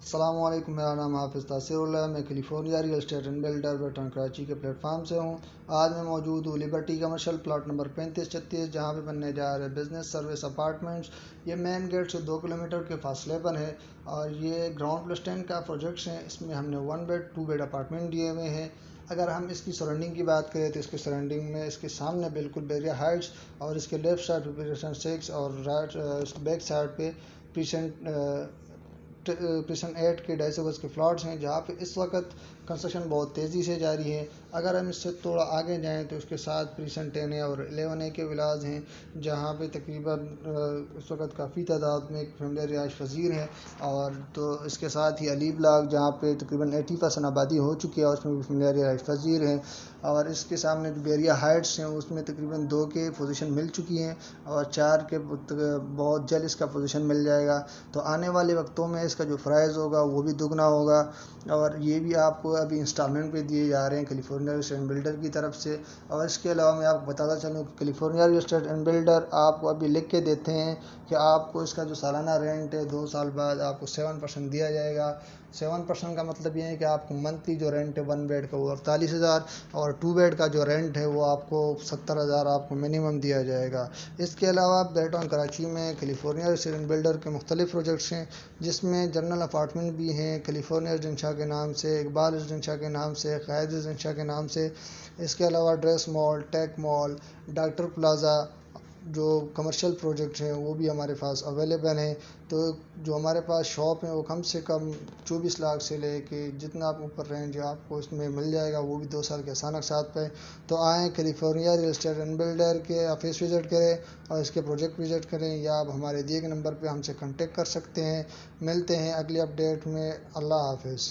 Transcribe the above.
السلام علیکم، میرا نام حافظ تاثیر اللہ ہے۔ میں California real estate and builder برٹن کراچی کے پلیٹ فارم سے ہوں۔ آج میں موجود ہوں لبرٹی کمرشل پلاٹ نمبر 3536، جہاں پہ بننے جا رہے بزنس سروس اپارٹمنٹس۔ یہ مین گیٹ سے 2 کلومیٹر کے فاصلے پر ہے اور یہ گراؤنڈ پلس 10 کا پروجیکٹس ہیں۔ اس میں ہم نے 1 بیڈ 2 بیڈ اپارٹمنٹ دیے ہوئے ہیں۔ اگر ہم اس کی سراؤنڈنگ کی بات کریں تو اس کی سراؤنڈنگ میں اس کے سامنے بالکل بیریا ہائٹس اور اس کے لیفٹ سائڈ پہ پریسنٹ 6 اور رائٹ بیک سائڈ پہ پریسنٹ 8 کے 250 گز کے فلاٹس ہیں، جہاں پہ اس وقت کنسٹرکشن بہت تیزی سے جاری ہے۔ اگر ہم اس سے تھوڑا آگے جائیں تو اس کے ساتھ پریسنٹ 10A اور 11A کے ولاز ہیں، جہاں پہ تقریباً اس وقت کافی تعداد میں فیملی رہائش پذیر ہیں۔ اور تو اس کے ساتھ ہی علی بلاک، جہاں پہ تقریباً 80% آبادی ہو چکی ہے اور اس میں بھی فیملی رہائش پذیر ہیں۔ اور اس کے سامنے جو بیریا ہائٹس ہیں اس میں تقریباً 2 کے پوزیشن مل چکی ہیں اور 4 کے بہت جلد اس کا پوزیشن مل جائے گا۔ تو آنے والے وقتوں میں اس کا جو پرائز ہوگا وہ بھی دگنا ہوگا، اور یہ بھی آپ کو ابھی انسٹالمنٹ پہ دیے جا رہے ہیں California real estate and builder کی طرف سے۔ اور اس کے علاوہ میں آپ کو بتاتا چلوں کہ California real estate and builder آپ کو ابھی لکھ کے دیتے ہیں کہ آپ کو اس کا جو سالانہ رینٹ ہے 2 سال بعد آپ کو 7% دیا جائے گا۔ 7% کا مطلب یہ ہے کہ آپ کو منتھلی جو رینٹ ہے 1 بیڈ کا وہ 48,000 اور 2 بیڈ کا جو رینٹ ہے وہ آپ کو 70,000 آپ کو منیمم دیا جائے گا۔ اس کے علاوہ بیٹون کراچی میں California real estate and builder کے مختلف پروجیکٹس ہیں، جس میں جنرل اپارٹمنٹ بھی ہیں کیلیفورنیا ریزیڈنشا کے نام سے، اقبال ریزیڈنشا کے نام سے، قائد ریزیڈنشا کے نام سے۔ اس کے علاوہ ڈریس مال، ٹیک مال، ڈاکٹر پلازا جو کمرشل پروجیکٹ ہیں وہ بھی ہمارے پاس اویلیبل ہیں۔ تو جو ہمارے پاس شاپ ہیں وہ کم سے کم 24 لاکھ سے لے کے جتنا آپ اوپر رینج ہے آپ کو اس میں مل جائے گا، وہ بھی 2 سال کے آسان اقساط پہ۔ تو آئیں California real estate and builder کے آفس وزٹ کریں اور اس کے پروجیکٹ وزٹ کریں، یا آپ ہمارے دیے گئے نمبر پہ ہم سے کانٹیکٹ کر سکتے ہیں۔ ملتے ہیں اگلی اپڈیٹ میں۔ اللہ حافظ۔